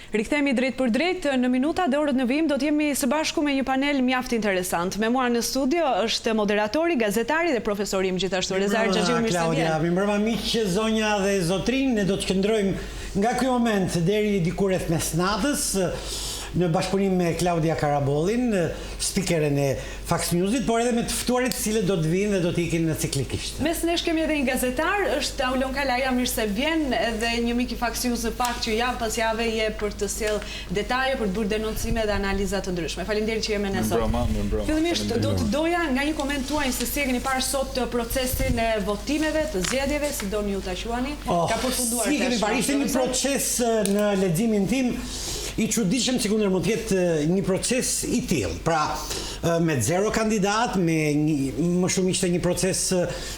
Rikthehemi drejt për drejt në minuta dhe orët në vijim do të jemi së bashku me një panel mjaft interesant. Me mua në studio është moderatori, gazetari dhe profesori im gjithashtu Zgjedhjet. Kalaja, mi mbrëma miq, zonja dhe zotrin, ne do të qëndrojmë nga ky moment deri diku rreth mesnatës në bashkëpunim me Klaudia Karabollin, speakeren e Fox Newsit, por edhe me të ftuarit të cilët do të vinë dhe do të ikin ciklikisht. Mes nesh kemi edhe një gazetar, është Aulon Kalaja, mirë se vjen, edhe një mik i Fox News në fakt që javë pas jave je për të sjell detaje, për të bërë denoncime dhe analiza të ndryshme. Faleminderit që je me ne sot. Fillimisht do të doja nga një koment tuaj se si e keni parë sot procesin e votimeve, të zgjedhjeve, si doni ju ta quani, ka përfunduar tash. Si kemi parë, ishte një proces në leximin tim i çuditshëm, sikundër mund të jetë një proces i tillë. Pra, me 0 kandidat, me më shumë ishte një proces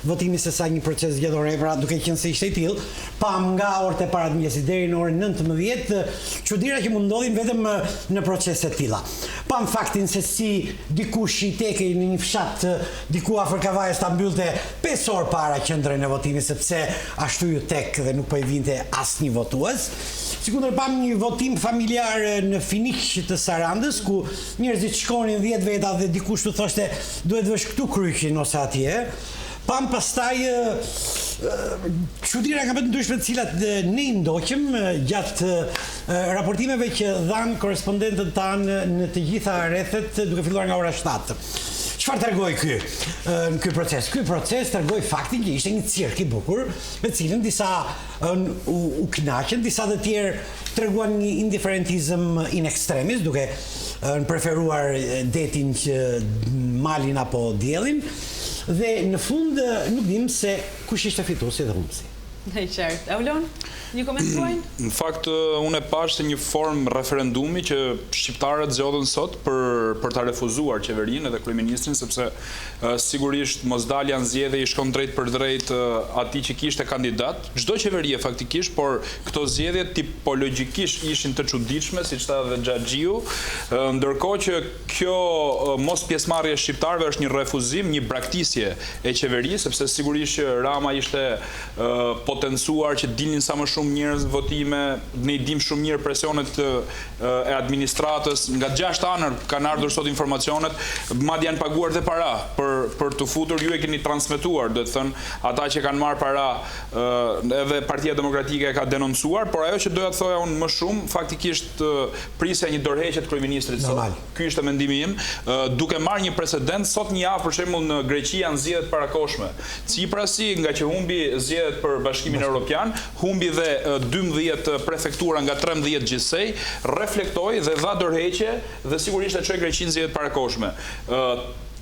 votimi se sa një proces zgjedhore, pra duke qenë se ishte i tillë, pam nga orët e para të mëngjesit deri në orën 19, çuditëra që mund ndodhin vetëm në procese të tilla. Pam faktin se si dikush i tekej në një fshat diku afër Kavajës ta mbyllte 5 orë para qendrën e votimit, sepse ashtu ju tek dhe nuk po i vinte asnjë votues. Sikundër pam një votim familjar në Finiq të Sarandës, ku njerëzit shkonin 10 veta dhe dikush të thoshte duhet vësh këtu kryqin ose atje. Pam pastaj çuditëra nga më të ndryshme të cilat ne i ndoqëm gjatë raportimeve që dhanë korespondentët tanë në të gjitha rrethet duke filluar nga ora 7. Çfarë tregoi në ky proces? Ky proces tregoi faktin që ishte një cirk i bukur, me cilën disa u kënaqën, disa të tjerë treguan një indiferentizëm in extremis, duke preferuar detin që malin apo diellin, dhe në fund nuk dim se kush ishte fituesi dhe humbësi. Në qartë. Aulon, një koment tuaj? Në fakt, unë e pash se një formë referendumi që shqiptarët zgjodhen sot për ta refuzuar qeverinë edhe kryeministrin, sepse sigurisht mosdalja në zgjedhje i shkon drejt për drejt atij që kishte kandidat, çdo qeveri faktikisht, por këto zgjedhje tipologjikisht ishin të çuditshme, siç tha edhe Xhaxhiu, ndërkohë që kjo mos pjesëmarrje e shqiptarëve është një refuzim, një braktisje e qeverisë, sepse sigurisht që Rama ishte potencuar që dilnin sa më shumë njerëz në votime, ne i dim shumë mirë presionet e administratës, nga 6 anër kanë ardhur sot informacionet, madje janë paguar dhe para për të futur, ju e keni transmetuar, do të thënë, ata që kanë marrë para, edhe Partia Demokratike e ka denoncuar, por ajo që doja të thoja unë më shumë, faktikisht prisja një dorëheqje të kryeministrit sot. Ky ishte mendimi im, duke marrë një precedent sot një javë për shembull në Greqi janë zgjedhjet parakoshme. Ciprasi, nga që humbi zgjedhjet për Bashkimin Evropian, humbi dhe 12 prefektura nga 13 gjithsej, reflektoi dhe dha dorëheqje dhe sigurisht e çoi Greqinë zgjedhjet parakoshme.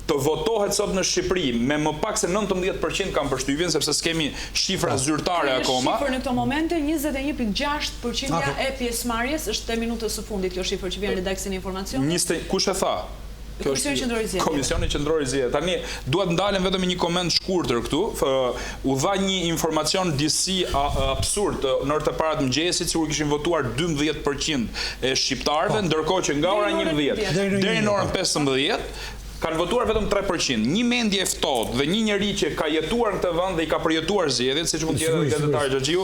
Të votohet sot në Shqipëri me më pak se 19% kam përshtypjen, sepse s'kemi shifra zyrtare akoma. Shifër në këto momente 21.6% e pjesëmarrjes është te minutës së fundit kjo shifër që vjen redaksin e informacionit. Kush e tha? Komisioni Qendror i Zgjedhjeve. Tani duhet ndalem vetëm me një koment shkurtër këtu. U dha një informacion disi absurd në orët e para të mëngjesit, sikur kishin votuar 12% e shqiptarëve, ndërkohë që nga ora 11 deri në orën 15 kanë votuar vetëm 3%. Një mendje e ftohtë dhe një njerëz që ka jetuar në këtë vend dhe i ka përjetuar zgjedhjet, siç mund të jetë gazetari Xhaxhiu,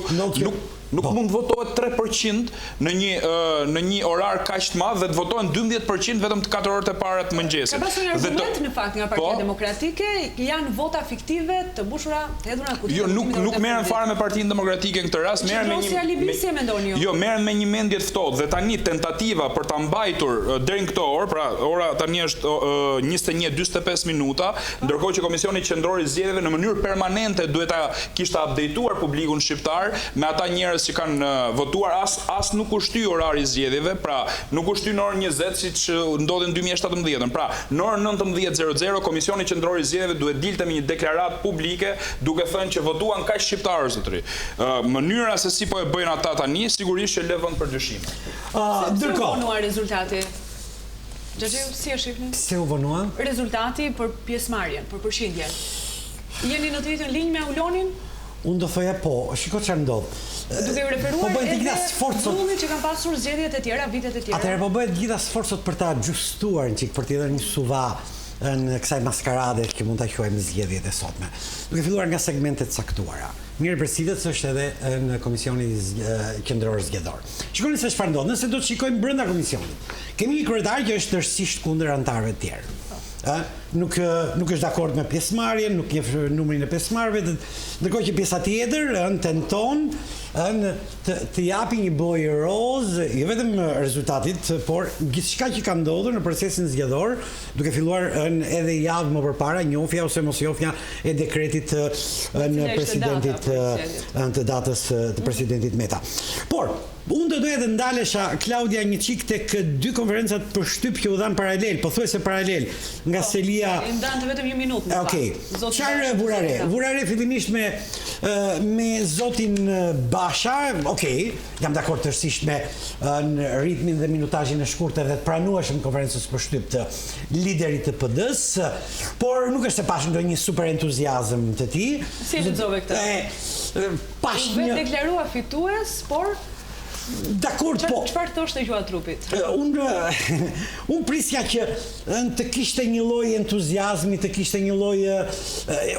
nuk mund të votohet 3% në një orar kaq të madh dhe të votohen 12% vetëm të 4 orët e para të mëngjesit. Ka pasur një argument në fakt nga Partia Demokratike, janë vota fiktive të mbushura hedhura në kutitë. Jo, nuk merren fare me Partinë Demokratike në këtë rast, merren me një mendje të ftohtë dhe tani tentativa për ta mbajtur deri në këtë orë, pra ora tani është 21:45 minuta, ndërkohë që Komisioni Qendror i Zgjedhjeve në mënyrë permanente duhet ta kishte updateuar publikun shqiptar me ata njerëz që kanë votuar, as nuk u shty orari i zgjedhjeve, pra nuk u shty në orën 20 siç ndodhi në 2017. Pra në orën 19:00 Komisioni Qendror i Zgjedhjeve duhet dilte me një deklaratë publike duke thënë që votuan kaq shqiptarë zotëri. Mënyra se si po e bëjnë ata tani sigurisht që lë vend për dyshime. Ndërkohë rezultati Xhaxhiu, si e shihni? Se u vonuan? Rezultati për pjesëmarrjen, për përqindjen. Jeni në të njëjtën linjë me Aulonin? Unë do thoja po, shiko çfarë ndodh. Duke u referuar edhe vullnit që kanë pasur zgjedhjet e tjera, vitet e tjera. Atëherë po bëhet gjitha sforcot për ta xhustuar një çik, për t'i dhënë një suva në kësaj maskarade që mund ta quajmë zgjedhjet e sotme. Duke filluar nga segmentet caktuara. Mirë përsitet është edhe në Komisionin Qendror Zgjedhor. Shikoni se çfarë ndodh. Nëse do të shikojmë brenda komisionit, kemi një kryetar që është tërësisht kundër anëtarëve të tjerë. Nuk është dakord me pjesëmarrjen, nuk njeh numrin e pjesëmarrëve, ndërkohë që pjesa tjetër tenton të japi një bojë roz, jo vetëm rezultatit, por gjithçka që ka ndodhur në procesin zgjedhor, duke filluar edhe javë më përpara njohja ose mosnjohja e dekretit në presidentit të datës të presidentit Meta. Por unë do doja të ndalesha, Klaudia, një çik tek dy konferencat për shtyp që u dhan paralel, pothuajse paralel, nga Selia. I ndan vetëm një minutë. Okej. Çfarë vurare? Vurare fillimisht me zotin Basha. Okej, jam dakord tërësisht me në ritmin dhe minutazhin e shkurtër dhe të pranueshëm konferencës për shtyp të liderit të PD-s, por nuk është se pash ndonjë super entuziazëm të tij. Si e lexove këtë? Pash një deklarua fitues, por dakord, po. Çfarë thoshte gjua trupit? Unë prisja që të kishte një lloj entuziazmi, të kishte një lloj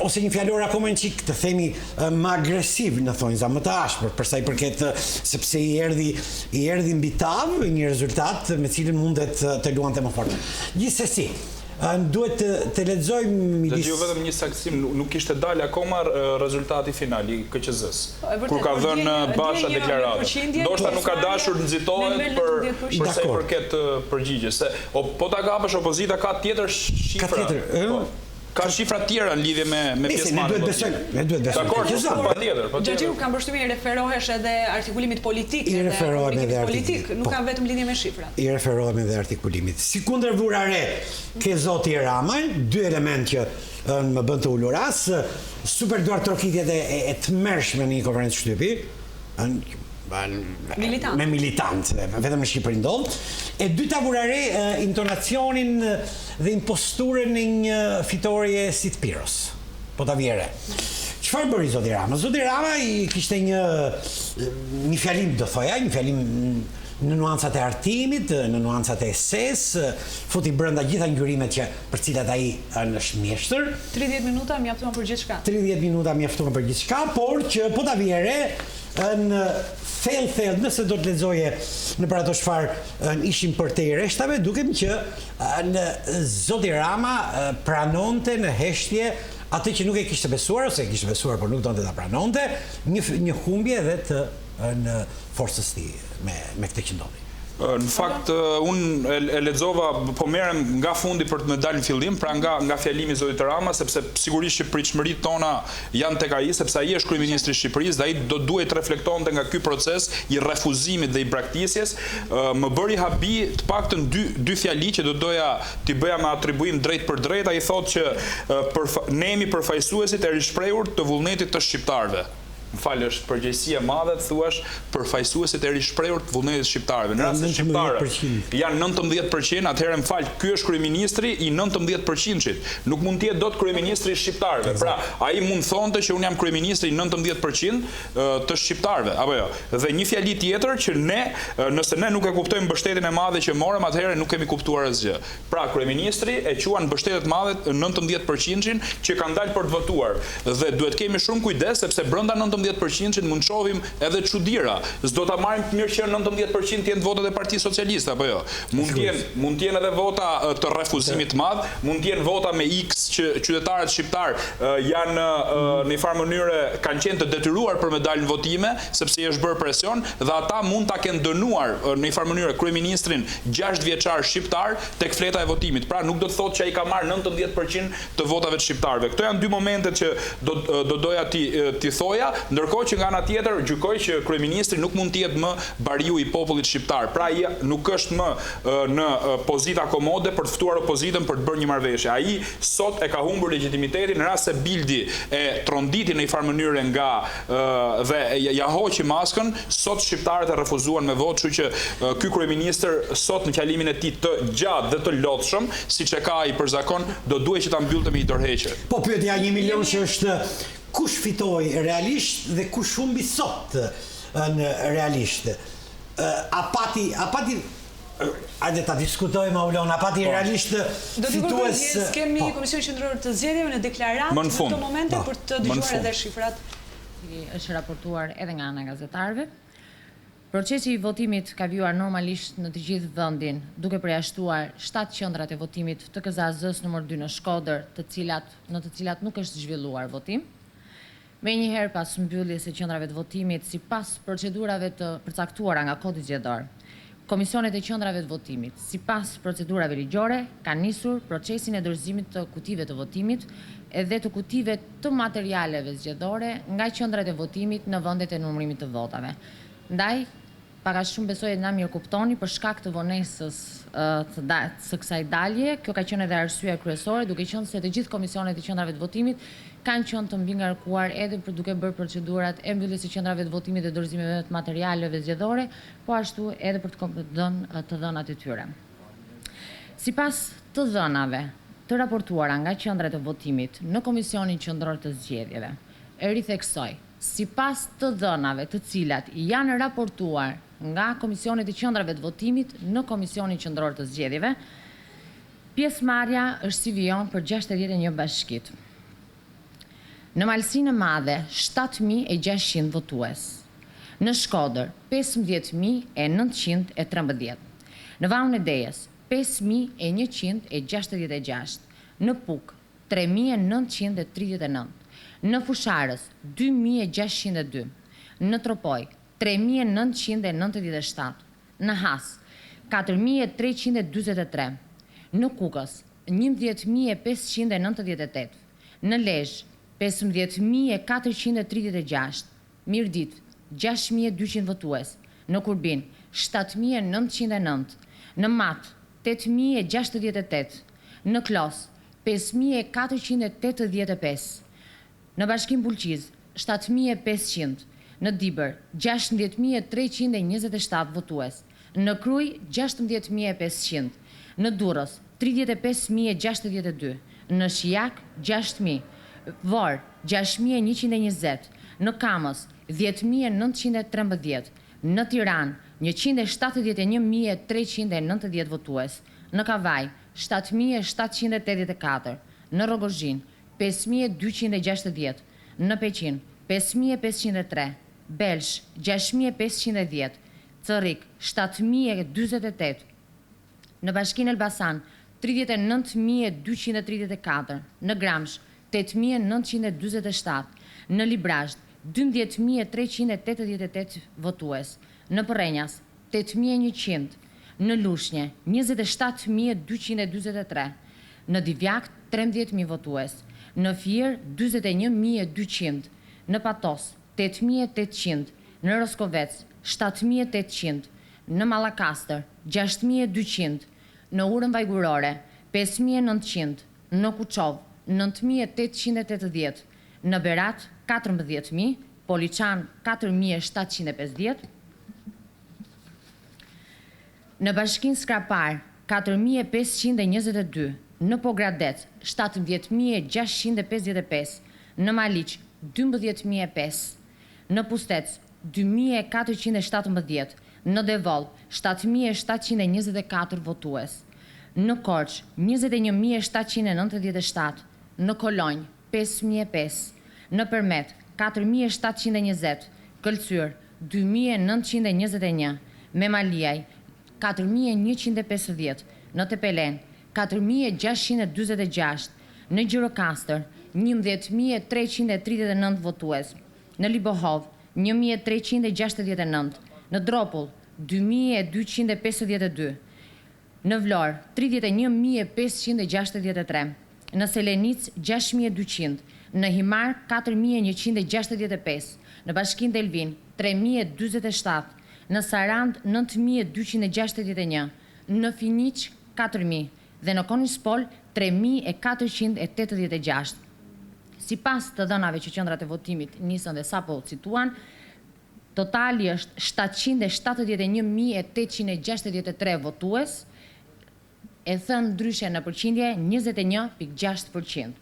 ose një fjalor akoma një çik të themi më agresiv në thonjza, më të ashpër, për sa i përket sepse i erdhi mbi tavë një rezultat me cilin mundet të luante më fort. Gjithsesi, duhet të lexojmë Dhe ju vetëm një saksim, nuk ishte dalë akoma rezultati final i KQZ-s. Kur ka dhënë Basha deklaratë. Ndoshta nuk ka dashur nxitohet për sa i përket përgjigjes. Po ta kapësh opozita ka tjetër shifra. Ka shifra tjera në lidhje me pjesëmarrjen. Ne duhet besojmë. Dakor, patjetër. Gjatë kam përshtypjen i referohesh edhe artikulimit politik, I referohem edhe politik, nuk ka vetëm lidhje me shifra. I referohem edhe artikulimit. Si kundër vurare ke zoti Rama, dy element që më bën të uluras, super duar trokitjet e tmerrshme në një konferencë shtypi, me militant, vetëm me Shqipëri ndodh. E dyta vurare intonacionin dhe imposturën e një fitoreje si të Piros. Po ta vjere. Çfarë bëri zoti Rama? Zoti Rama i kishte një fjalim, do thoja, një fjalim në nuancat e artimit, në nuancat e ses, futi brenda gjitha ngjyrimet për cilat ai është mjeshtër. 30 minuta mjaftuan për gjithçka. 30 minuta mjaftuan për gjithçka, por që po ta vjere në thellë, nëse do të lexoje në për ato çfarë ishin për te i reshtave, dukem që zoti Rama pranonte në heshtje atë që nuk e kishte besuar, ose e kishte besuar, por nuk donte ta pranonte, një humbje edhe të në forcës tij me këtë që ndodhi. Në fakt, unë e lexova, po merrem nga fundi për të më dalë në fillim, pra nga fjalimi i zotit Rama, sepse sigurisht që pritshmëritë tona janë tek ai, sepse ai është kryeministri i Shqipërisë dhe ai do duhet të reflektonte nga ky proces i refuzimit dhe i braktisjes. Më bëri habi të paktën dy fjali që do doja t'i bëja me atribuim drejt për drejt. Ai thotë që ne jemi përfaqësuesit e rishprehur të vullnetit të shqiptarëve. Më falë, është përgjegjësia e madhe të thuash përfaqësuesit e rishprehur të vullnetit shqiptarëve. Në rast se shqiptarët janë 19%, atëherë më fal, ky është kryeministri i 19%-shit. Nuk mund të jetë dot kryeministri i shqiptarëve. Pra, ai mund thonte që un jam kryeministri i 19% të shqiptarëve, apo jo. Dhe një fjali tjetër që nëse ne nuk e kuptojmë mbështetjen e madhe që morëm, atëherë nuk kemi kuptuar asgjë. Pra, kryeministri e quan mbështetjet e madhe 19%-shin që kanë dalë për të votuar. Dhe duhet kemi shumë kujdes sepse brenda 19% mund shohim edhe çudira. S'do ta marrim të mirë që 19% janë votat e Partisë Socialiste, apo jo. Mund të jenë edhe vota të refuzimit të madh, mund të jenë vota me X që qytetarët shqiptar janë në një farë mënyrë kanë qenë të detyruar për me dalë në votime, sepse i është bërë presion dhe ata mund ta kenë dënuar në një farë mënyrë kryeministrin 6 vjeçar shqiptar tek fleta e votimit. Pra nuk do të thotë që ai ka marrë 19% të votave të shqiptarëve. Këto janë dy momentet që do doja ti thoja. Ndërkohë që nga ana tjetër gjykoj që kryeministri nuk mund të jetë më bariu i popullit shqiptar. Pra ai nuk është më në pozita komode për të ftuar opozitën për të bërë një marrëveshje. Ai sot e ka humbur legitimitetin në rast se Bildi e tronditi në një farë mënyrë dhe ja hoqi maskën, sot shqiptarët e refuzuan me votë, kështu që ky kryeministër sot në fjalimin e tij të gjatë dhe të lotshëm, siç e ka ai për zakon, do duhet që ta mbyllte me një dorëheqje. Po pyetja 1 milion që është kush fitoi realisht dhe kush humbi sot në realisht. A pati Hajde ta diskutojmë Aulon, apati realisht fitues. Kemi Komisionin Qendror të Zgjedhjeve në deklaratë në këto momente për të dëgjuar edhe shifrat. Është raportuar edhe nga ana e gazetarëve. Procesi i votimit ka vjuar normalisht në të gjithë vendin, duke përjashtuar 7 qendrat e votimit të KZAZ-s numër 2 në Shkodër, në të cilat nuk është zhvilluar votim. Menjëherë pas mbylljes së qendrave të votimit sipas procedurave të përcaktuara nga Kodi Zgjedhor, Komisionet e qendrave të votimit, sipas procedurave ligjore, kanë nisur procesin e dorëzimit të kutive të votimit edhe të kutive të materialeve zgjedhore nga qendrat e votimit në vendet e numërimit të votave. Ndaj, pak a shumë besoj e na mirë kuptoni për shkak të vonesës së kësaj dalje, kjo ka qenë edhe arsyeja kryesore, duke qenë se të gjithë komisionet e qendrave të votimit kanë qenë të mbingarkuar edhe për duke bërë procedurat e mbylljes së qendrave të votimit dhe dorëzimeve të materialeve zgjedhore, po ashtu edhe për të dhënat e tyre. Sipas të dhënave të raportuara nga qendrat e votimit në Komisionin Qendror të Zgjedhjeve, e ritheksoj, sipas të dhënave të cilat janë raportuar nga Komisionet e qendrave të votimit në Komisionin Qendror të Zgjedhjeve, pjesëmarrja është si vijon për 61 bashkitë. Në Malsinë e Madhe 7.600 votues. Në Shkodër 15.913. Në Vaun e Dejes 5.166. Në Puk 3.939. Në Fusharës 2.602. Në Tropoj 3.997. Në Has 4.323. Në Kukës 11.598. Në Lezhë 15.436, Mirdit 6.200 votues, në Kurbin 7.909, në Mat 8.068, në Klos 5.485, në Bashkim Bulqiz 7.500, në Dibër 16.327 votues, në Kruj 16.500, në Durrës 35.062, në Shijak 6.000, Vor 6.120, në Kamës 10.913, në Tiranë 171.390 votues, në Kavaj 7.784, në Rogozhin 5.260, në Peqin 5.503, Belsh 6.510, Cërrik 7.028, në Bashkinë Elbasan 39.234, në Gramsh 8.927, në Librazh 12.388 votues, në Përrenjas 8.100, në Lushnje 27.223, në Divjak 13.000 votues, në Fier 21.200, në Patos 8.800, në Roskovec 7.800, në Malakastër 6.200, në Urën Vajgurore 5.900, në Kuçov 9.880, në Berat 14.000, Poliçan 4.750, në Bashkinë Skrapar 4.522, në Pogradec 17.655, në Maliq 12.005, në Pustec 2.417, në Devoll 7.724 votues, në Korç 21.797, në Kolonjë 5.005, në Përmet 4.720, Këlqyr 2.921, me Maliaj 4.150, në Tepelen 4.646, në Gjirokastër 11.339 votues, në Libohov 1.369, në Dropull 2.252, në Vlorë 31.563, në Selenic 6.200, në Himar 4.165, në Bashkinë Delvin 3.027, në Sarand 9.261, në Finiq 4.000 dhe në Konispol 3.486. Sipas të dhënave që qendrat e votimit nisën dhe sapo cituan, totali është 771.863 votues, e thënë ndryshe në përqindje 21.6%.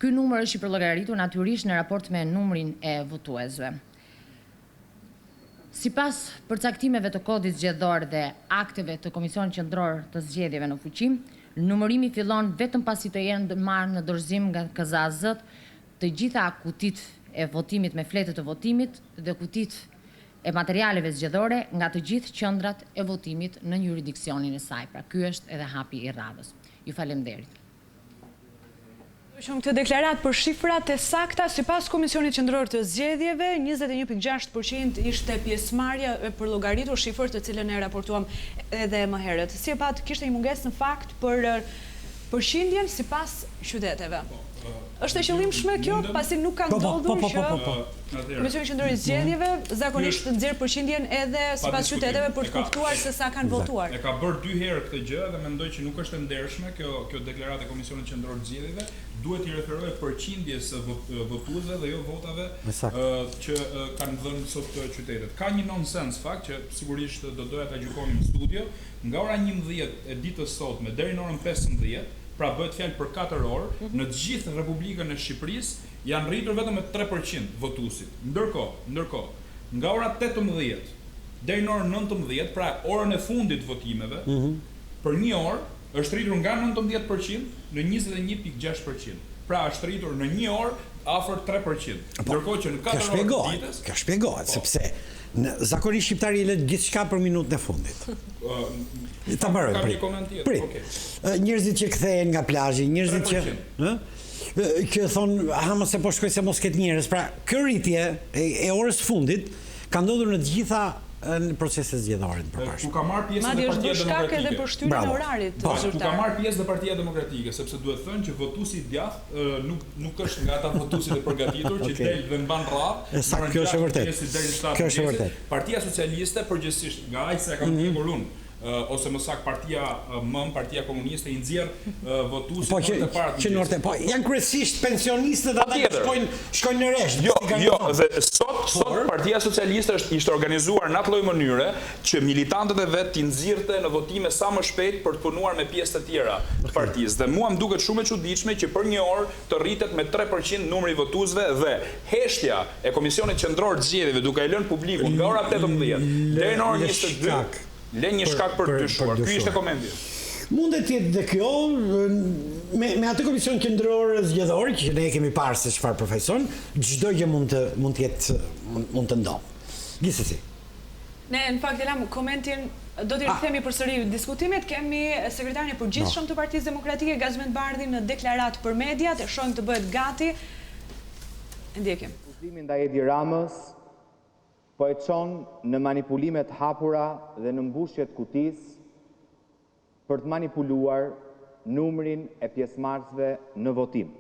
Ky numër është i përllogaritur natyrisht në raport me numrin e votuesve. Sipas përcaktimeve të kodit zgjedhor dhe akteve të Komisionit Qendror të Zgjedhjeve në fuqim, numërimi fillon vetëm pasi të jenë marrë në dorëzim nga KZAZ të gjitha kutit e votimit me fletët të votimit dhe kutit e materialeve zgjedhore nga të gjithë qendrat e votimit në jurisdiksionin e saj. Pra ky është edhe hapi i radhës. Ju falenderit. Shumë këtë deklarat për shifrat e sakta, sipas Komisionit Qendror të Zgjedhjeve, 21.6% ishte pjesëmarrja për llogaritur shifër të cilën e raportuam edhe më herët. Si e pat, kishte një mungesë në fakt për përqindjen sipas qyteteve. Është e qëllimshme kjo, pasi nuk ka ndodhur që Komisioni Qendror i Zgjedhjeve zakonisht nxjerr përqindjen edhe sipas qyteteve për të kuptuar se sa kanë votuar. E ka bërë 2 herë këtë gjë dhe mendoj që nuk është e ndershme kjo deklaratë e Komisionit Qendror të Zgjedhjeve, duhet i referohet përqindjes së votuesve dhe jo votave që kanë dhënë sot qytetet. Ka një nonsens fakt që sigurisht do doja ta gjykonim në studio, nga ora 11 e ditës sotme deri në orën 15, pra bëhet fjalë për 4 orë, në të gjithë Republikën e Shqipërisë janë rritur vetëm me 3% votuesit. Ndërkohë, nga ora 18 deri në orën 19, pra orën e fundit të votimeve, për një orë është rritur nga 19% në 21.6%. Pra është rritur në një orë afër 3%. Ndërkohë që në 4 orë të ditës, kjo shpjegohet sepse zakonisht shqiptari i lë gjithçka për minutën e fundit. Ta mbaroj. Njerëzit që kthehen nga plazhi, njerëzit që thonë, mos e po shkoj se mos ketë njerëz. Pra, kjo rritje e orës fundit ka ndodhur në të gjitha në proceset zgjedhore të përparshme. Ku ka marrë pjesë dhe Partia Demokratike. Edhe për shtyrjen e orarit të zyrtar. Ku ka marrë pjesë dhe Partia Demokratike, sepse duhet thënë që votuesi i djathtë nuk është nga ata votuesit e përgatitur që del dhe mban radhë. Kjo është e vërtetë. Kjo është e vërtetë. Partia Socialiste përgjithsisht nga aq se e kam ndjekur unë, ose më saktë Partia Komuniste i nxjerr votuesit të parë. Që norte, po janë kryesisht pensionistët ata që shkojnë në rresht. Jo, dhe sot Partia Socialiste ishte organizuar në atë lloj mënyre që militantët e vet t'i nxirrte në votime sa më shpejt për të punuar me pjesë të tjera të partisë. Dhe mua më duket shumë e çuditshme që për një orë të rritet me 3% numri i votuesve dhe heshtja e Komisionit Qendror të Zgjedhjeve duke e lënë publikun nga ora 18 deri në orën 22. Le një shkak për të dyshuar. Ky ishte komenti. Mundet të jetë dhe kjo me atë Komision Qendror Zgjedhor që ne kemi parë se çfarë profeson, çdo gjë mund të ndodhë. Gjithsesi. Ne në fakt elam komentin do t'i rikthemi përsëri diskutimit. Kemi sekretarin e përgjithshëm të Partisë Demokratike Gazetar Bardhi në deklaratë për mediat, e shohim të bëhet gati. Ndjekim. Uzimi ndaj Edi Ramës po e çon në manipulimet hapura dhe në mbushjet kutis për të manipuluar numrin e pjesëmarrësve në votim.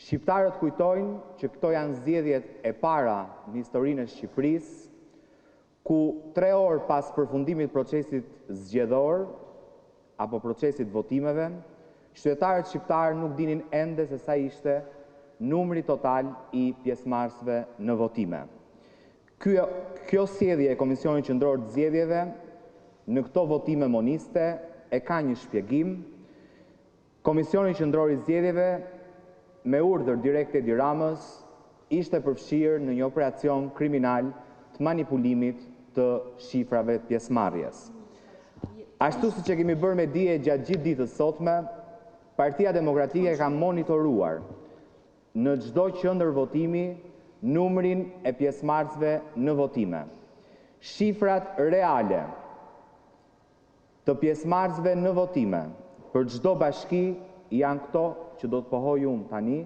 Shqiptarët kujtojnë që këto janë zgjedhjet e para në historinë e Shqipërisë, ku 3 orë pas përfundimit procesit zgjedhor apo procesit votimeve, qytetarët shqiptarë nuk dinin ende se sa ishte numri total i pjesëmarrësve në votime. Kjo sjellje e Komisionit Qendror të Zgjedhjeve në këto votime moniste e ka një shpjegim. Komisioni Qendror i Zgjedhjeve me urdhër direkt Edi Ramës ishte përfshirë në një operacion kriminal të manipulimit të shifrave të pjesëmarrjes. Ashtu siç e kemi bërë me dije gjatë gjithë ditës sotme, Partia Demokratike ka monitoruar në çdo qendër votimi numrin e pjesëmarrësve në votime. Shifrat reale të pjesëmarrësve në votime për çdo bashki janë këto që do të pohoj unë tani,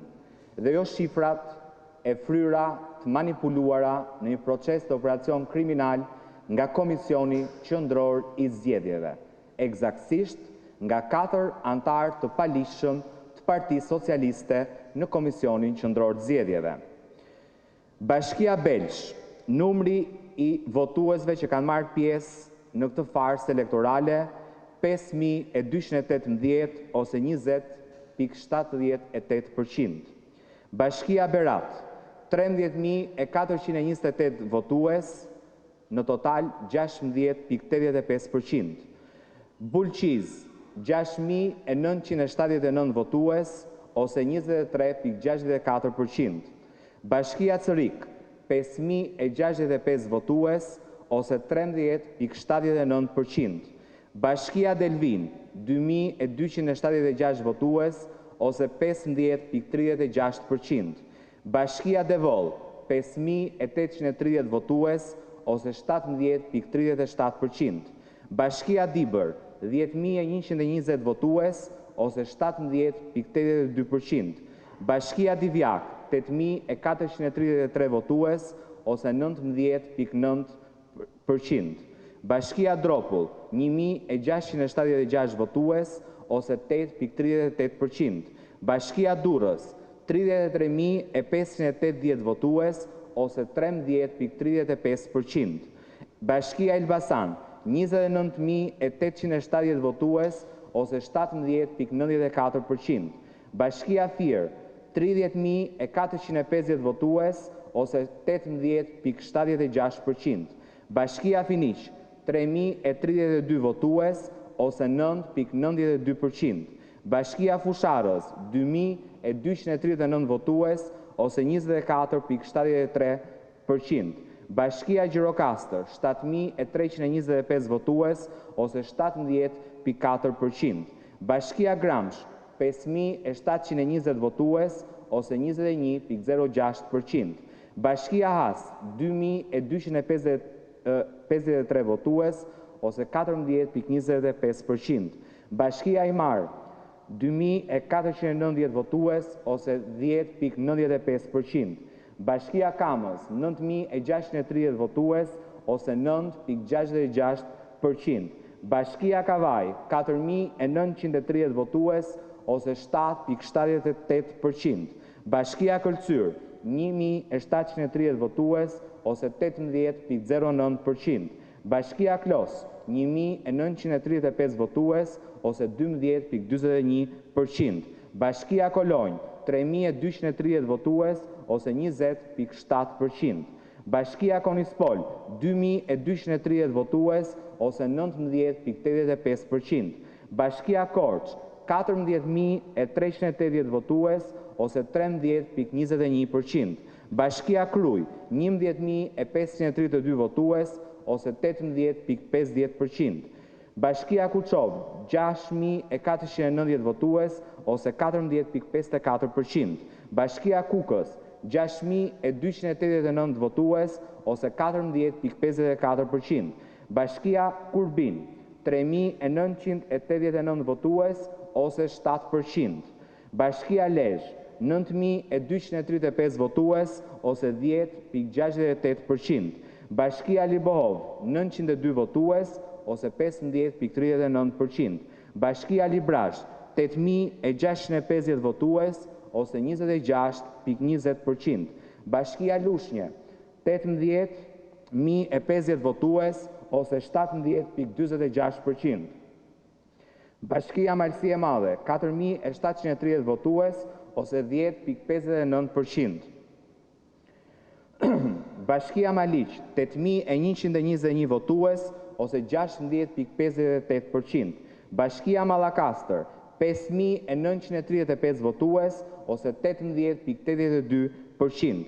dhe jo shifrat e fryra të manipuluara në një proces të operacion kriminal nga Komisioni Qendror i Zgjedhjeve, eksaktësisht nga 4 antarë të palishëm të Partisë Socialiste në Komisionin Qendror të Zgjedhjeve. Bashkia Belsh, numri i votuesve që kanë marrë pjesë në këtë farsë elektorale, 5.218 ose 20.78%. Bashkia Berat, 13.428 votues, në total 16.85%. Bulqiz, 6.979 votues, ose 23.64%. Bashkia Cërik, 5.065 votues, ose 13.79%. Bashkia Delvin, 2.276 votues, ose 15.36%. Bashkia Devol, 5.830 votues, ose 17.37%. Bashkia Dibër, 10.120 votues, ose 17.82%. Bashkia Divjak, 8.433 votues, ose 19.9%. Bashkia Dropull, 1.676 votues, ose 8.38%. Bashkia Durrës, 33.580 votues, ose 13.35%. Bashkia Elbasan, 29.870 votues, ose 17.94%. Bashkia Fier, 30.450 votues, ose 18.76%. Bashkia Finish, 3.032 votues, ose 9.92%. Bashkia Fusharës, 2.239 votues, ose 24.73%. Bashkia Gjirokastër, 7.325 votues, ose 17.4%. Bashkia Gramsh, 5.720 votues, ose 21.06%. Bashkia Has, 2.253 votues, ose 14.25%. Bashkia Aymar, 2.490 votues, ose 10.95%. Bashkia Kamës, 9.630 votues, ose 9.66%. Bashkia Kavaj, 4.930 votues, ose 7.78%. Bashkia Këlcyr, 1.730 votues, ose 18.09%. Bashkia Klos, 1.935 votues, ose 12.21%. Bashkia Kolonj, 3.230 votues, ose 20.7%. Bashkia Konispol, 2.230 votues, ose 19.85%. Bashkia Korç, 14.380 votues, ose 13.21%. Bashkia Kruj, 11.532 votues, ose 18.50%. Bashkia Kuçov, 6.490 votues, ose 14.54%. Bashkia Kukës, 6.289 votues, ose 14.54%. Bashkia Kurbin, 3.989 votues, ose 7%. Bashkia Lezhë, 9.235 votues, ose 10.68%. Bashkia Libohov, 902 votues, ose 15.39%. Bashkia Librash, 8.650 votues, ose 26.20%. Bashkia Lushnje, 18.050 votues, ose 17.46%. Bashkia Malsi e Madhe, 4.730 votues, ose 10.59%. Bashkia Maliq, 8.121 votues, ose 16.58%. Bashkia Malakastër, 5.935 votues, ose 18.82%.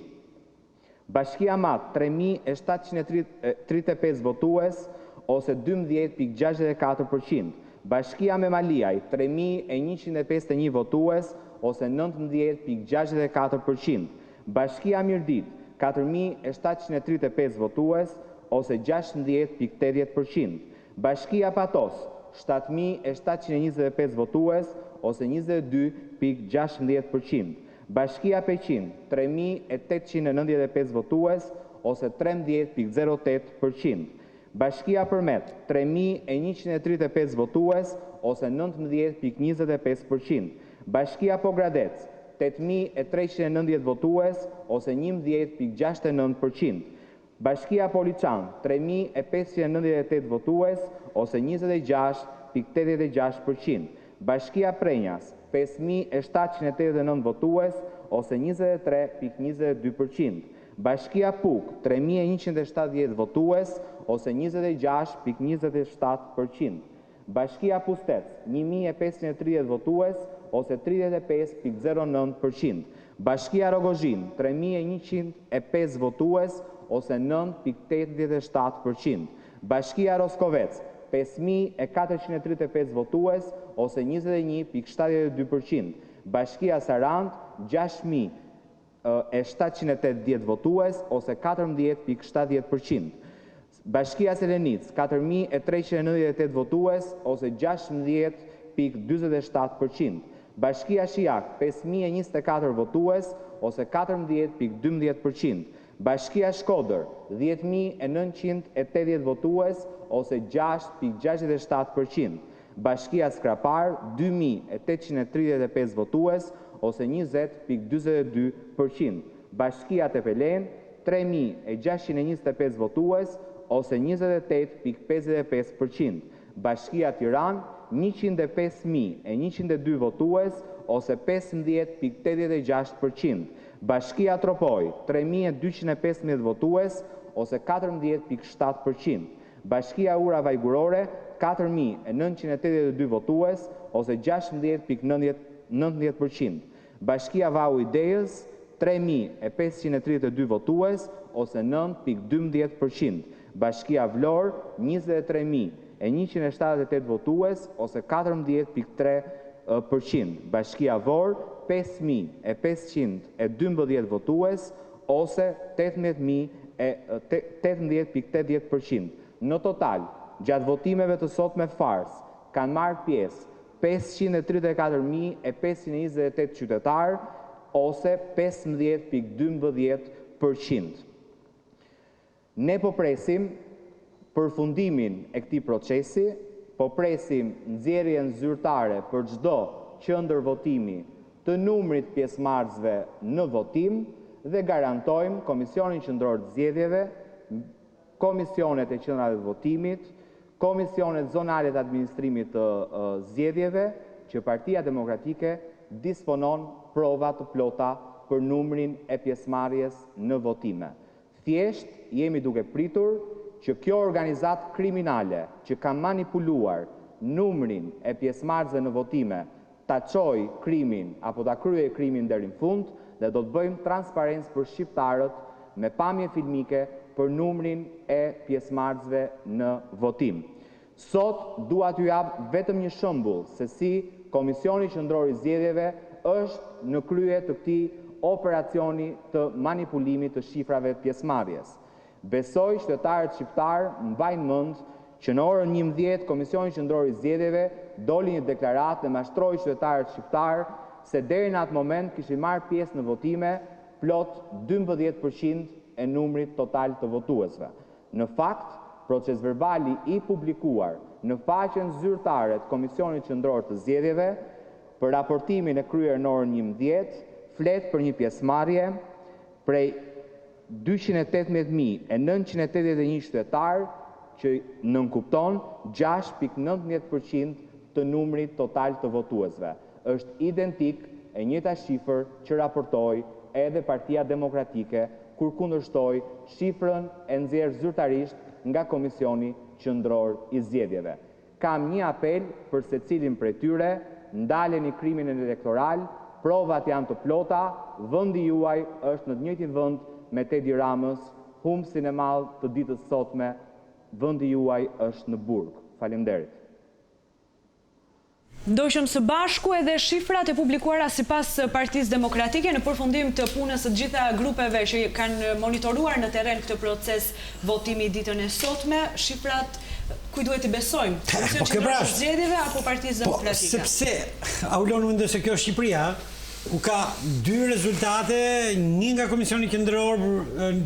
Bashkia Mat, 3.735 votues, ose 12.64%. Bashkia Memaliaj, 3.151 votues, ose 19.64%. Bashkia Mirdit, 4.735 votues, ose 16.80%. Bashkia Patos, 7.725 votues, ose 22.16%. Bashkia Peqin, 3.895 votues, ose 13.08%. Bashkia Përmet, 3.135 votues, ose 19.25%. Bashkia Pogradec, 8.390 votues, ose 11.69%. Bashkia Poliçan, 3.598 votues, ose 26.86%. Bashkia Prenjas, 5.789 votues, ose 23.22%. Bashkia Puk, 3.170 votues, ose 26.27%. Bashkia Pustec, 1.530 votues, ose 35,09%. Bashkia Rogozhin, 3.105 votues, ose 9,87%. Bashkia Roskovec, 5.435 votues, ose 21,72%. Bashkia Sarand, 6.780 votues, ose 14,70%. Bashkia Selenic, 4.398 votues, ose 16,47%. Bashkia Shiak, 5.024 votues, ose 14,12%. Bashkia Shkodër, 10.980 votues, ose 6,67%. Bashkia Skrapar, 2.835 votues, ose 20,42%. Bashkia Tepelen, 3.625 votues, ose 28,55%. Bashkia Tiran, 105.102 votues, ose 15,86%. Bashkia Tropoj, 3.215 votues, ose 14,7%. Bashkia Ura Vajgurore, 4.982 votues, ose 16,90%. Bashkia Vau Ideës, 3.532 votues, ose 9,12%. Bashkia Vlorë, 23.178 votues, ose 14,3%. Bashkia Vorë, 5.512 votues, ose 18,80%. Në total, gjatë votimeve të sotme fars, kanë marrë pjesë 534.528 qytetarë, ose 15,12%. Ne po presim përfundimin e këtij procesi, po presim nxjerrjen zyrtare për çdo qendër votimi të numrit pjesëmarrësve në votim dhe garantojmë Komisionin Qendror të Zgjedhjeve, komisionet e qendrave të votimit, komisionet zonale të administrimit të zgjedhjeve, që Partia Demokratike disponon prova të plota për numrin e pjesëmarrjes në votime. Thjesht jemi duke pritur që kjo organizat kriminale që ka manipuluar numrin e pjesëmarrësve në votime ta çojë krimin apo ta kryejë krimin deri në fund dhe do të bëjmë transparencë për shqiptarët me pamje filmike për numrin e pjesëmarrësve në votim. Sot dua t'ju jap vetëm një shembull se si Komisioni Qendror i Zgjedhjeve është në krye të këtij operacioni të manipulimit të shifrave të pjesëmarrjes. Besoj qytetarët shqiptar mbajnë mend që në orën 11 Komisioni Qendror i Zgjedhjeve doli një deklaratë dhe mashtroi qytetarët shqiptar se deri në atë moment kishin marrë pjesë në votime plot 12% e numrit total të votuesve. Në fakt, proces verbali i publikuar në faqen zyrtare të Komisionit Qendror të Zgjedhjeve për raportimin e kryer në orën 11 flet për një pjesëmarrje prej 218.981 qytetar që nënkupton 6,19% të numrit total të votuesve. Është identik e njëjta shifër që raportoi edhe Partia Demokratike kur kundërshtoi shifrën e nxjerrë zyrtarisht nga Komisioni Qendror i Zgjedhjeve. Kam një apel për secilin prej tyre, ndaleni krimin elektoral, provat janë të plota, vendi juaj është në të njëjtin vend me Tedi Ramës, humbsin e madh të ditës sotme, vendi juaj është në burg. Faleminderit. Ndoqëm së bashku edhe shifrat e publikuara sipas Partisë Demokratike në përfundim të punës së gjitha grupeve që kanë monitoruar në terren këtë proces votimi ditën e sotme, shifrat kujt duhet i besojmë? Komisionit Qendror të Zgjedhjeve apo Partisë Demokratike? Sepse Aulon mendoj se kjo është Shqipëria, ku ka dy rezultate, një nga Komisioni Qendror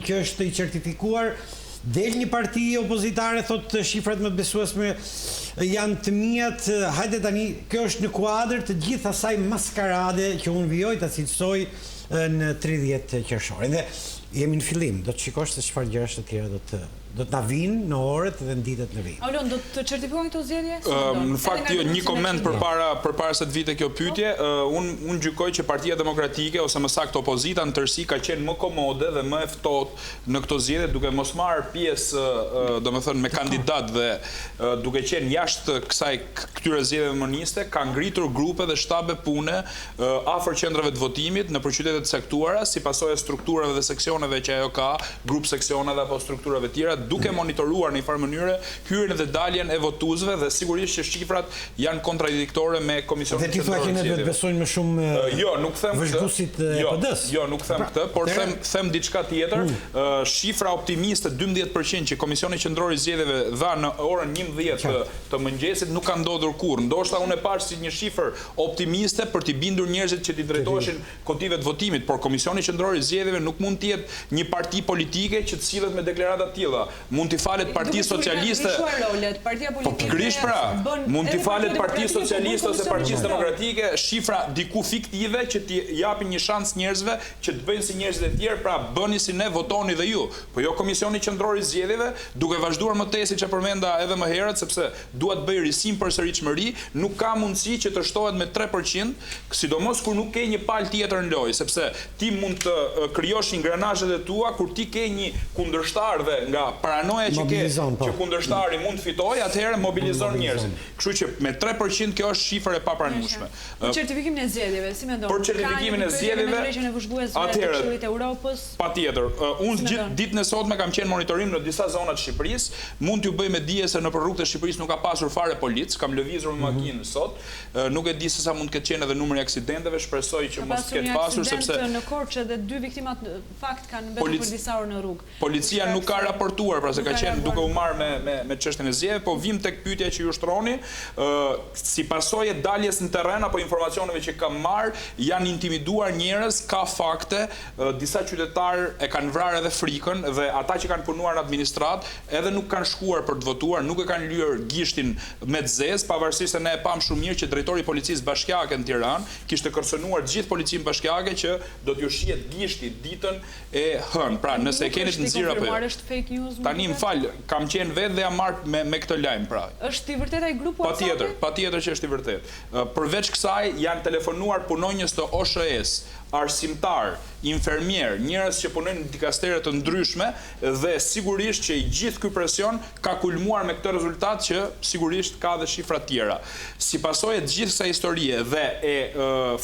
që është i certifikuar, del një parti opozitare thotë shifrat më të besuesme janë të mijat, hajde tani, kjo është në kuadër të gjithë asaj maskarade që unë vijoj ta cilësoj në 30 qershor. Dhe jemi në fillim, do të shikosh se çfarë gjëra të tjera do të do të na vinë në orët dhe në ditët në vijim. Aulon, do të certifikojnë këto zgjedhje? Në fakt, një koment përpara se të vite kjo pyetje, unë gjykoj që Partia Demokratike ose më saktë opozita në tërësi ka qenë më komode dhe më e ftohtë në këto zgjedhje, duke mos marrë pjesë, domethënë me kandidat dhe duke qenë jashtë këtyre zgjedhjeve moniste, ka ngritur grupe dhe shtabe pune afër qendrave të votimit në qytete të caktuara, si pasojë strukturave dhe seksioneve që ajo ka, grup seksioneve apo strukturave tjera, duke monitoruar në një farë mënyrë hyrjen dhe daljen e votuesve dhe sigurisht që shifrat janë kontradiktore me Komisionin Qendror të Zgjedhjeve. Dhe ti thua që ne duhet besojmë më shumë vëzhguesit e PD-s? Jo, nuk them këtë, por them diçka tjetër. Shifra optimiste 12% që Komisioni Qendror i Zgjedhjeve dha në orën 11 të mëngjesit nuk ka ndodhur kurrë. Ndoshta unë e pash si një shifër optimiste për t'i bindur njerëzit që t'i drejtoheshin kotive të votimit, por Komisioni Qendror i Zgjedhjeve nuk mund të jetë një parti politike që të sillet me deklarata të tilla. Mund t'i falet Partia Socialiste. Po pikërisht pra, mund t'i falet Partia Socialiste ose Partisë Demokratike, shifra diku fiktive që t'i japin një shans njerëzve që të bëjnë si njerëzit e tjerë, pra bëni si ne, votoni dhe ju. Po jo Komisioni Qendror i Zgjedhjeve, duke vazhduar më tesi që përmenda edhe më herët, sepse duhet bëj risim për sëriqmëri, nuk ka mundësi që të shtohet me 3%, sidomos kur nuk ke një palë tjetër në lojë, sepse ti mund të krijosh ingranazhet e tua kur ti ke një kundërshtar dhe nga paranoja që ke që kundërshtari mund të fitojë, atëherë mobilizon njerëzit. Kështu që me 3% kjo është shifër e papranueshme. Për certifikimin e zgjedhjeve, si mendon? Për certifikimin e zgjedhjeve, atëherë patjetër. Unë gjithë ditën e sotme kam qenë monitorim në disa zona të Shqipërisë. Mund t'ju bëj me dije se nëpër rrugët e Shqipërisë nuk ka pasur fare polic, kam lëvizur me makinë sot. Nuk e di se sa mund të ketë qenë edhe numri i aksidenteve, shpresoj që mos ketë pasur sepse në Korçë dhe 2 viktimat në fakt kanë mbetur për disa orë në rrugë. Policia nuk ka raportuar, pra se ka qenë duke u marrë me çështjen e zgjedhjeve, po vim tek pyetja që ju shtroni, si pasojë daljes në terren apo informacioneve që kam marrë, janë intimiduar njerëz, ka fakte, disa qytetarë e kanë vrarë edhe frikën dhe ata që kanë punuar në administrat edhe nuk kanë shkuar për të votuar, nuk e kanë lyer gishtin me të zezë, pavarësisht se ne e pam shumë mirë që drejtori i policisë bashkiake në Tiranë kishte kërcënuar gjithë policinë bashkiake që do t'ju shihet gishti ditën e hënë. Pra, nëse e keni të nxirë apo jo. Tani më fal, kam qenë vetë dhe jam marrë me këtë lajm, pra. Është i vërtetë ai grup WhatsApp? Patjetër që është i vërtetë. Përveç kësaj janë telefonuar punonjës të OSHS, arsimtar, infermier, njerëz që punojnë në dikastere të ndryshme dhe sigurisht që i gjithë ky presion ka kulmuar me këtë rezultat që sigurisht ka dhe shifra tjera. Si pasojë të gjithë kësaj historie dhe e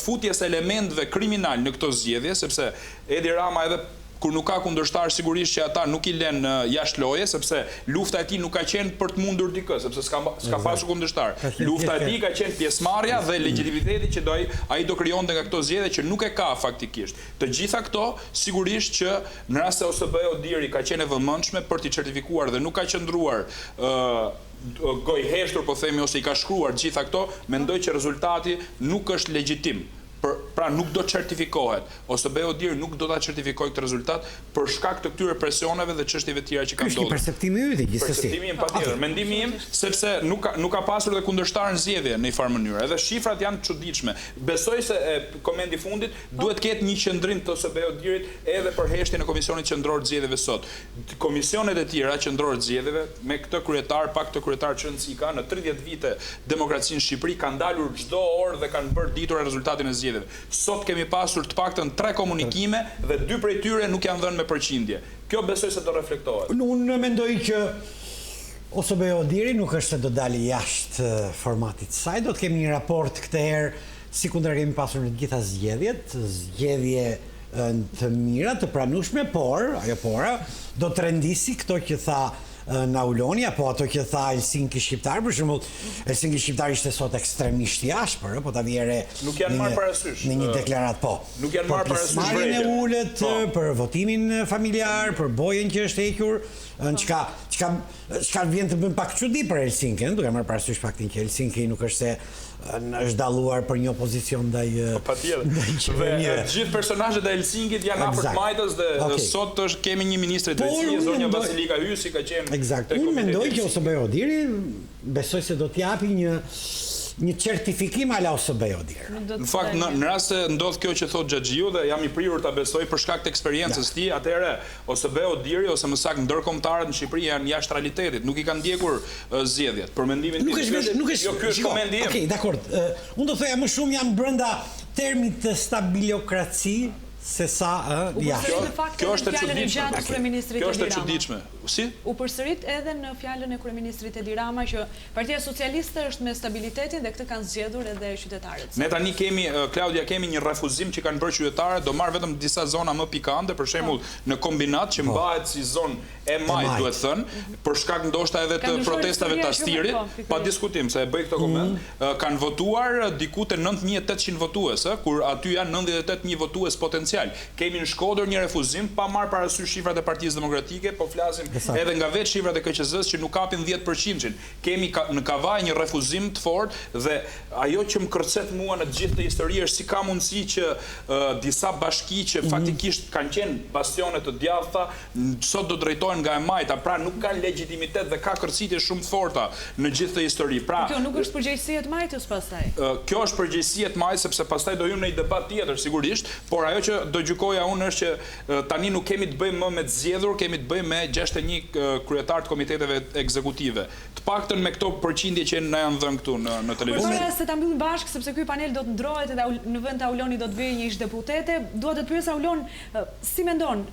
futjes elementëve kriminal në këto zgjedhje, sepse Edi Rama edhe kur nuk ka kundërshtar sigurisht që ata nuk i lënë jashtë loje, sepse lufta e tij nuk ka qenë për të mundur dikë, sepse s'ka pasur kundërshtar. Lufta e tij ka qenë pjesëmarrja dhe legitimiteti që ai do krijonte nga këto zgjedhje që nuk e ka faktikisht. Të gjitha këto sigurisht që në rast se OSB-ja Odiri ka qenë e vëmendshme për t'i certifikuar dhe nuk ka qëndruar gojheshtur, po themi, ose i ka shkruar gjitha këto, mendoj që rezultati nuk është legjitim. Pra nuk do certifikohet, ose OSB-ja Odiri nuk do ta certifikojë këtë rezultat për shkak të këtyre presioneve dhe çështjeve të tjera që kanë ndodhur. Ky perceptimi i yt gjithsesi. Perceptimi im patjetër, mendimi im sepse nuk ka pasur dhe kundërshtar në zgjedhje në një farë mënyrë. Edhe shifrat janë të çuditshme. Besoj se komendi fundit duhet ketë një qendrim të OSB-ja Odirit edhe për heshtjen e Komisionit Qendror të Zgjedhjeve sot. Komisionet e tjera qendror të zgjedhjeve me këtë kryetar, pak të kryetar që rëndësi ka në 30 vite demokracinë në Shqipëri kanë dalur çdo orë dhe kanë bërë ditur rezultatin e zgjedhjeve. Sot kemi pasur të paktën 3 komunikime dhe 2 prej tyre nuk janë dhënë me përqindje. Kjo besoj se do reflektohet. Unë mendoj që OSB-ja Odiri nuk është se do dali jashtë formatit saj, do të kemi një raport këtë herë sikundër kemi pasur në të gjitha zgjedhjet, zgjedhje të mira, të pranueshme, por ajo pora do të rendisi këto që tha në Auloni, apo ato që tha Helsinki shqiptar, për shembull, Helsinki shqiptar ishte sot ekstremisht i ashpër, po ta vjerë nuk janë marrë parasysh në një deklaratë, po. Nuk janë marrë parasysh marrjen e ulët, për votimin familjar, për bojën që është hequr, çka vjen të bën pak çudi për Helsinki, duke marrë parasysh faktin që Helsinki nuk është se është dalluar për një opozicion ndaj qeverisë. Gjithë personazhet e Helsinkit janë afër majtës dhe sot kemi një ministre të drejtësisë, zonja Vasilika Hysi, ka qenë. Eksakt. Unë mendoj që OSB-ja Odiri besoj se do t'japi një certifikim ala OSB-jo djerë. Në fakt, në rast se ndodh kjo që thot Xhaxhiu dhe jam i prirur ta besoj për shkak të eksperiencës tij, atëherë OSB-o diri ose më saktë ndërkombëtarët në Shqipëri janë jashtë realitetit, nuk i kanë ndjekur zgjedhjet. Për mendimin tim, jo ky është komendi im. Okej, dakor. Unë do thoya më shumë jam brenda termit të stabilokraci se sa kjo është e çuditshme. Kjo është e çuditshme. Si? U përsërit edhe në fjalën e kryeministrit Edi Rama që Partia Socialiste është me stabilitetin dhe këtë kanë zgjedhur edhe qytetarët. Ne tani kemi, Klaudia, kemi një refuzim që kanë bërë qytetarët, do marr vetëm disa zona më pikante, për shembull në kombinat që mbahet si zonë e majt, duhet thënë, për shkak ndoshta edhe të protestave të Astirit, pa diskutim se e bëj këtë koment, kanë votuar diku te 9800 votues, kur aty janë 98000 votues potencial. Kemi në Shkodër një refuzim pa marrë parasysh shifrat e Partisë Demokratike, po flasim edhe nga vetë shifrat e KQZ-s që nuk kapin 10%. Kemi në Kavaj një refuzim të fortë dhe ajo që më kërcet mua në gjithë të histori është si ka mundësi që disa bashki që faktikisht kanë qenë bastione të djathta, sot do drejtohen nga e majta, pra nuk kanë legitimitet dhe ka kërcitje shumë të forta në gjithë të histori. Pra, kjo nuk është përgjegjësia e majtës pastaj. Kjo është përgjegjësia e majtës sepse pastaj do hyjmë në një debat tjetër sigurisht, por ajo që do gjykoja unë është që tani nuk kemi të bëjmë më me të zgjedhur, kemi të bëjmë me 61 kryetar të komiteteve ekzekutive. Të paktën me këto përqindje që na janë dhënë këtu në televizion. Por se ta mbyllim bashkë sepse ky panel do të ndrohet edhe në vend të Aulonit do të vijë një ish deputete, dua të pyes Aulon, si mendon,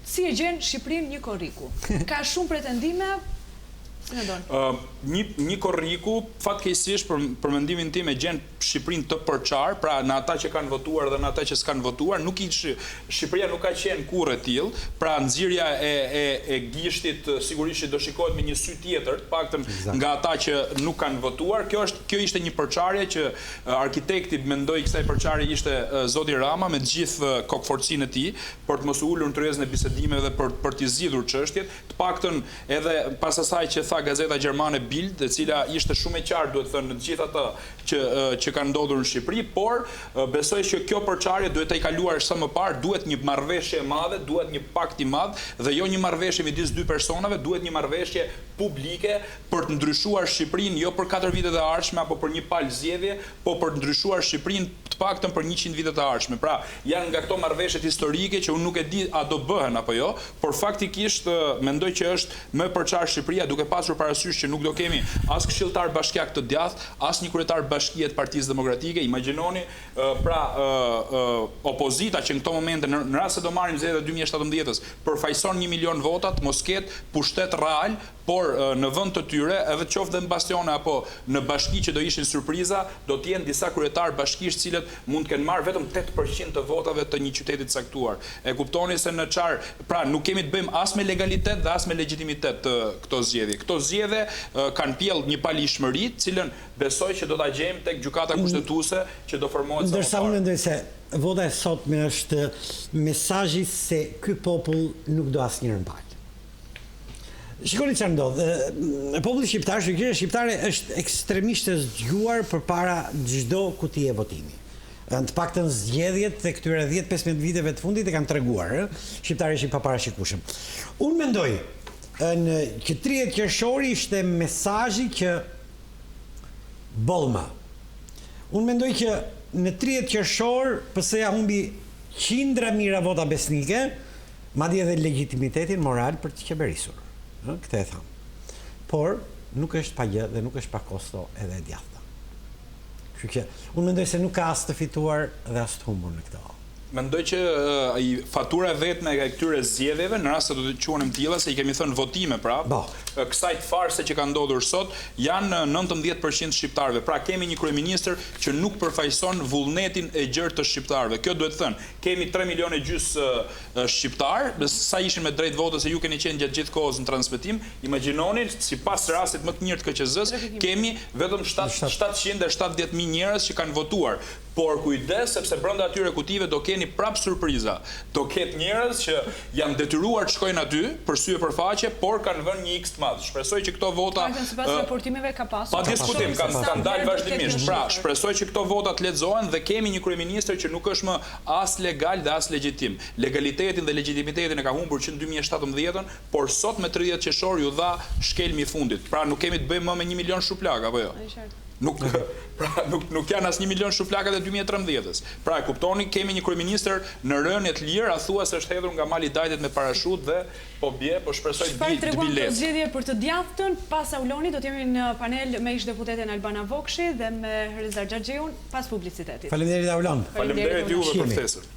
si e gjen Shqipërinë një korriku? Ka shumë pretendime. Një korriku, fatkeqësisht për mendimin tim e gjen Shqipërinë të përçar, pra në ata që kanë votuar dhe në ata që s'kanë votuar, Shqipëria nuk ka qenë kurrë e tillë, pra nxirja e gishtit sigurisht që do shikohet me një sy tjetër, të paktën nga ata që nuk kanë votuar. Kjo ishte një përçarje që arkitekti mendoi kësaj përçarje ishte zoti Rama me të gjithë kokforcinë e tij për të mos u ulur në tryezën e bisedimeve dhe për të zgjidhur çështjet, të paktën edhe pas asaj që Gazeta Gjermane Bild, e cila ishte shumë e qartë, duhet thënë, në gjithë ata që kanë ndodhur në Shqipëri, por besoj që kjo përçarje duhet të i kaluar sa më parë, duhet një marrëveshje e madhe, duhet një pakt i madh dhe jo një marrëveshje midis dy personave, duhet një marrëveshje publike për të ndryshuar Shqipërinë, jo për 4 vitet e ardhshme apo për një palë zgjedhje, po për të ndryshuar Shqipërinë të paktën për 100 vitet e ardhshme. Pra, janë nga këto marrëveshjet historike që unë nuk e di a do bëhen apo jo, por faktikisht mendoj që është më përçar Shqipëria duke pasur parasysh që nuk do kemi as këshilltar bashkiak të djathtë, as një kryetar bashkie të Partisë Demokratike. Imagjinoni pra opozita që në këto momente në rast se do marrim zgjedhjet e 2017-s përfaqëson 1 milion votat, mos ketë pushtet real, por në vend të tyre, edhe qoftë në bastione apo në bashki që do ishin surpriza, do të jenë disa kryetar bashkish cilët mund të kenë marrë vetëm 8% të votave të një qyteti të caktuar. E kuptoni se në çfarë, pra nuk kemi të bëjmë as me legalitet dhe as me legitimitet këto zgjedhje. Këto zgjedhje kanë pjell një palishmëri, cilën besoj që do ta gjejmë tek gjykata kushtetuese që do formohet. Ndërsa unë mendoj se vota e sotme është mesazhi se ky popull nuk do asnjëherë mbajt. Shikoni çfarë ndodh. Populli shqiptar, shoqëria shqiptare është ekstremisht e zgjuar përpara çdo kutie votimi. Të paktën zgjedhjet të këtyre 10-15 viteve të fundit e kanë treguar, shqiptarë ishin paparashikueshëm. Unë mendoj që 30 qershori ishte mesazhi që bollma. Unë mendoj që në 30 qershor PS-ja humbi qindra mijëra vota besnike, madje edhe legitimitetin moral për të qeverisur. Këtë e tham. Por nuk është pa gjë dhe nuk është pa kosto edhe e djathta. Kështu që unë mendoj se nuk ka as të fituar dhe as të humbur në këtë. Mendoj që fatura vetme e këtyre zgjedhjeve, në rast se do të quhenim tilla, se i kemi thënë votime, pra, kësaj farse që ka ndodhur sot, janë 19% shqiptarëve. Pra, kemi një kryeministër që nuk përfaqëson vullnetin e gjerë të shqiptarëve. Kjo duhet thënë, kemi 3,5 milionë shqiptarë, sa ishin me drejt votës se ju keni qenë gjatë gjithë kohës në transmetim. Imagjinoni, sipas rastit më të mirë të KQZ-s, kemi vetëm 770.000 njerëz që kanë votuar. Por kujdes, sepse brenda atyre kutive do keni prap surpriza. Do ketë njerëz që janë detyruar të shkojnë aty për sy e për faqe, por kanë vënë një X të madh. Shpresoj që këto vota sipas raportimeve ka pasur. Pa diskutim, kanë dalë vazhdimisht. Pra, shpresoj që këto vota të lexohen dhe kemi një kryeministër që nuk është më as legal dhe as legjitim. Legalitetin dhe legitimitetin e ka humbur që në 2017-ën, por sot me 30 qershor ju dha shkelmi i fundit. Pra, nuk kemi të bëjmë më me 1 milion shuplak apo jo. Nuk janë as 1 milion shuflakat e 2013-ës. Pra, kuptoni, kemi një kryeministër në rënje të lirë, a thua se është hedhur nga mali dajtet me parashut dhe po shpresoj të Çfarë tregon bilet. këtë zgjedhje për të djathtën? Pas Aulonit do të jemi në panel me ish-deputeten Albana Vokshi dhe me Zgjedhjet pas publicitetit. Faleminderit Aulon. Faleminderit juve për ftesën.